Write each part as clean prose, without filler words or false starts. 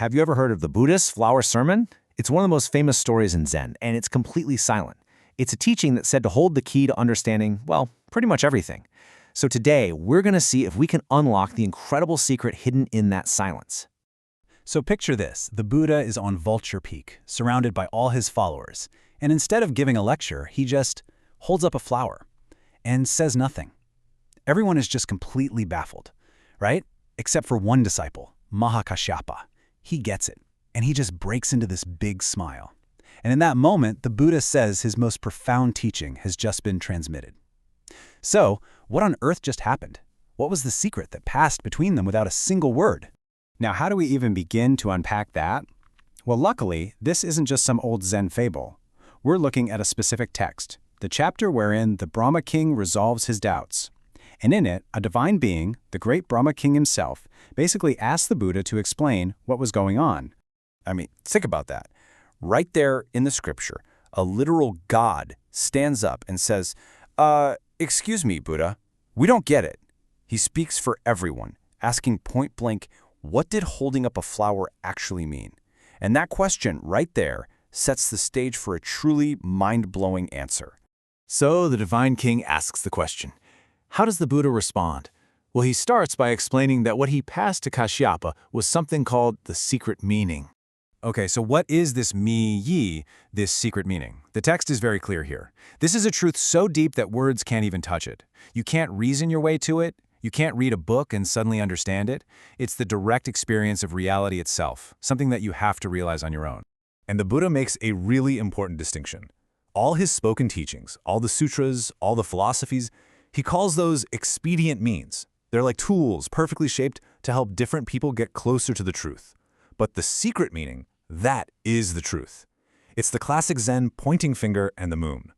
Have you ever heard of the Buddhist flower sermon? It's one of the most famous stories in Zen, and it's completely silent. It's a teaching that's said to hold the key to understanding, well, pretty much everything. So today, we're going to see if we can unlock the incredible secret hidden in that silence. So picture this, the Buddha is on Vulture Peak, surrounded by all his followers, and instead of giving a lecture, he just holds up a flower and says nothing. Everyone is just completely baffled, right? Except for one disciple, Mahakashyapa. He gets it, and he just breaks into this big smile. And in that moment, the Buddha says his most profound teaching has just been transmitted. So, what on earth just happened? What was the secret that passed between them without a single word? Now, how do we even begin to unpack that? Well, luckily, this isn't just some old Zen fable. We're looking at a specific text, the chapter wherein the Brahma King resolves his doubts. And in it, a divine being, the great Brahma King himself, basically asked the Buddha to explain what was going on. I mean, think about that. Right there in the scripture, a literal God stands up and says, excuse me, Buddha, we don't get it. He speaks for everyone, asking point blank, what did holding up a flower actually mean? And that question right there sets the stage for a truly mind-blowing answer. So the Divine King asks the question. How does the Buddha respond? Well, he starts by explaining that what he passed to Kashyapa was something called the secret meaning. Okay, so what is this mi-yi, this secret meaning? The text is very clear here. This is a truth so deep that words can't even touch it. You can't reason your way to it. You can't read a book and suddenly understand it. It's the direct experience of reality itself, something that you have to realize on your own. And the Buddha makes a really important distinction. All his spoken teachings, all the sutras, all the philosophies, he calls those expedient means. They're like tools perfectly shaped to help different people get closer to the truth. But the secret meaning, that is the truth. It's the classic Zen pointing finger and the moon.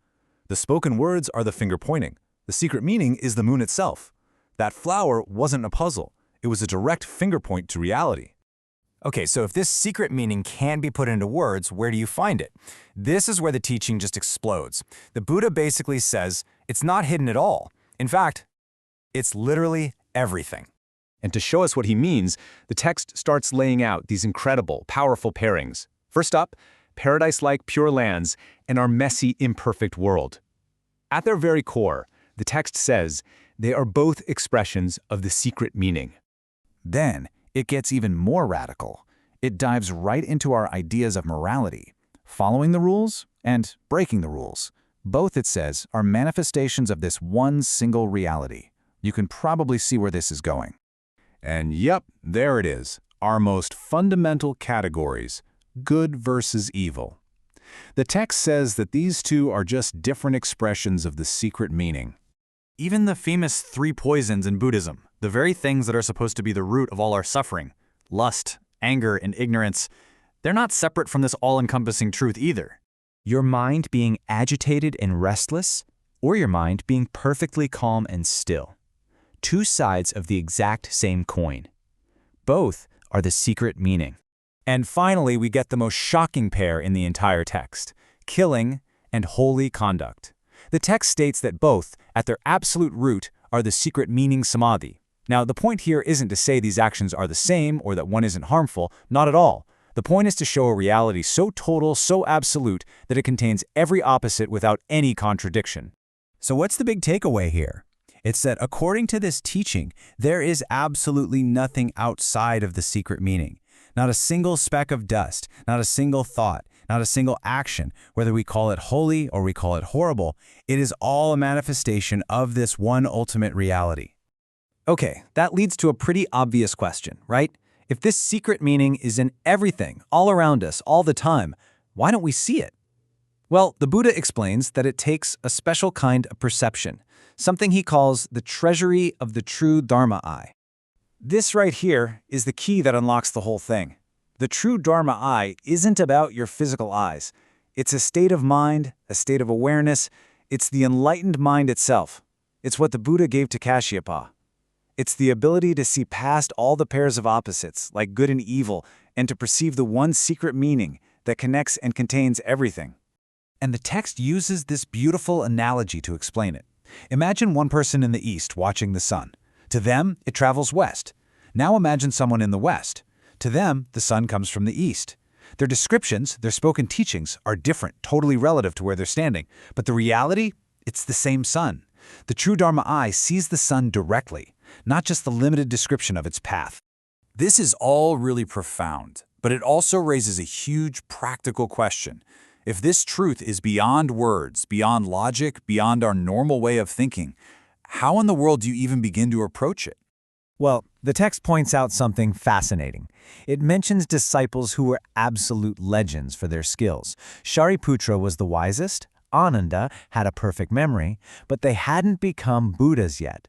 The spoken words are the finger pointing. The secret meaning is the moon itself. That flower wasn't a puzzle. It was a direct finger point to reality. Okay, so if this secret meaning can be put into words, where do you find it? This is where the teaching just explodes. The Buddha basically says it's not hidden at all. In fact, it's literally everything. And to show us what he means, the text starts laying out these incredible, powerful pairings. First up, paradise-like pure lands and our messy, imperfect world. At their very core, the text says they are both expressions of the secret meaning. Then, it gets even more radical. It dives right into our ideas of morality, following the rules and breaking the rules. Both, it says, are manifestations of this one single reality. You can probably see where this is going. And yep, there it is, our most fundamental categories, good versus evil. The text says that these two are just different expressions of the secret meaning. Even the famous three poisons in Buddhism, the very things that are supposed to be the root of all our suffering, lust, anger, and ignorance, they're not separate from this all-encompassing truth either. Your mind being agitated and restless, or your mind being perfectly calm and still. Two sides of the exact same coin. Both are the secret meaning. And finally, we get the most shocking pair in the entire text, killing and holy conduct. The text states that both, at their absolute root, are the secret meaning samadhi. Now, the point here isn't to say these actions are the same or that one isn't harmful, not at all. The point is to show a reality so total, so absolute, that it contains every opposite without any contradiction. So what's the big takeaway here? It's that according to this teaching, there is absolutely nothing outside of the secret meaning. Not a single speck of dust, not a single thought, not a single action, whether we call it holy or we call it horrible, it is all a manifestation of this one ultimate reality. Okay, that leads to a pretty obvious question, right? If this secret meaning is in everything, all around us, all the time, why don't we see it? Well, the Buddha explains that it takes a special kind of perception, something he calls the treasury of the true Dharma eye. This right here is the key that unlocks the whole thing. The true Dharma eye isn't about your physical eyes. It's a state of mind, a state of awareness. It's the enlightened mind itself. It's what the Buddha gave to Kashyapa. It's the ability to see past all the pairs of opposites, like good and evil, and to perceive the one secret meaning that connects and contains everything. And the text uses this beautiful analogy to explain it. Imagine one person in the east watching the sun. To them, it travels west. Now imagine someone in the west. To them, the sun comes from the east. Their descriptions, their spoken teachings, are different, totally relative to where they're standing. But the reality? It's the same sun. The true Dharma eye sees the sun directly, not just the limited description of its path. This is all really profound, but it also raises a huge practical question. If this truth is beyond words, beyond logic, beyond our normal way of thinking, how in the world do you even begin to approach it? Well, the text points out something fascinating. It mentions disciples who were absolute legends for their skills. Shariputra was the wisest, Ananda had a perfect memory, but they hadn't become Buddhas yet.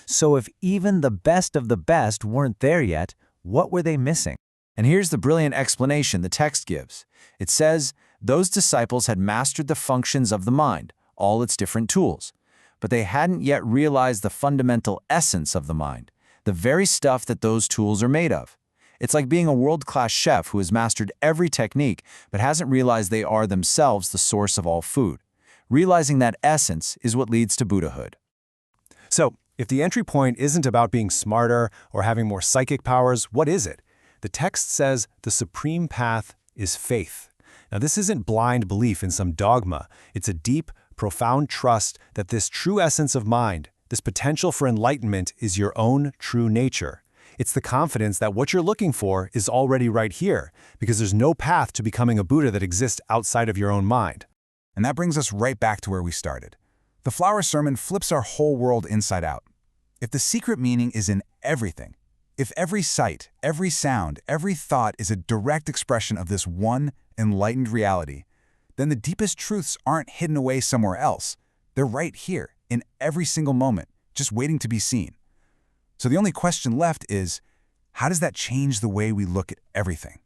So if even the best of the best weren't there yet, what were they missing? And here's the brilliant explanation the text gives. It says, those disciples had mastered the functions of the mind, all its different tools, but they hadn't yet realized the fundamental essence of the mind, the very stuff that those tools are made of. It's like being a world-class chef who has mastered every technique but hasn't realized they are themselves the source of all food. Realizing that essence is what leads to Buddhahood. So, if the entry point isn't about being smarter or having more psychic powers, what is it? The text says the supreme path is faith. Now, this isn't blind belief in some dogma. It's a deep, profound trust that this true essence of mind, this potential for enlightenment, is your own true nature. It's the confidence that what you're looking for is already right here, because there's no path to becoming a Buddha that exists outside of your own mind. And that brings us right back to where we started. The flower sermon flips our whole world inside out. If the secret meaning is in everything, if every sight, every sound, every thought is a direct expression of this one enlightened reality, then the deepest truths aren't hidden away somewhere else. They're right here, in every single moment, just waiting to be seen. So the only question left is, how does that change the way we look at everything?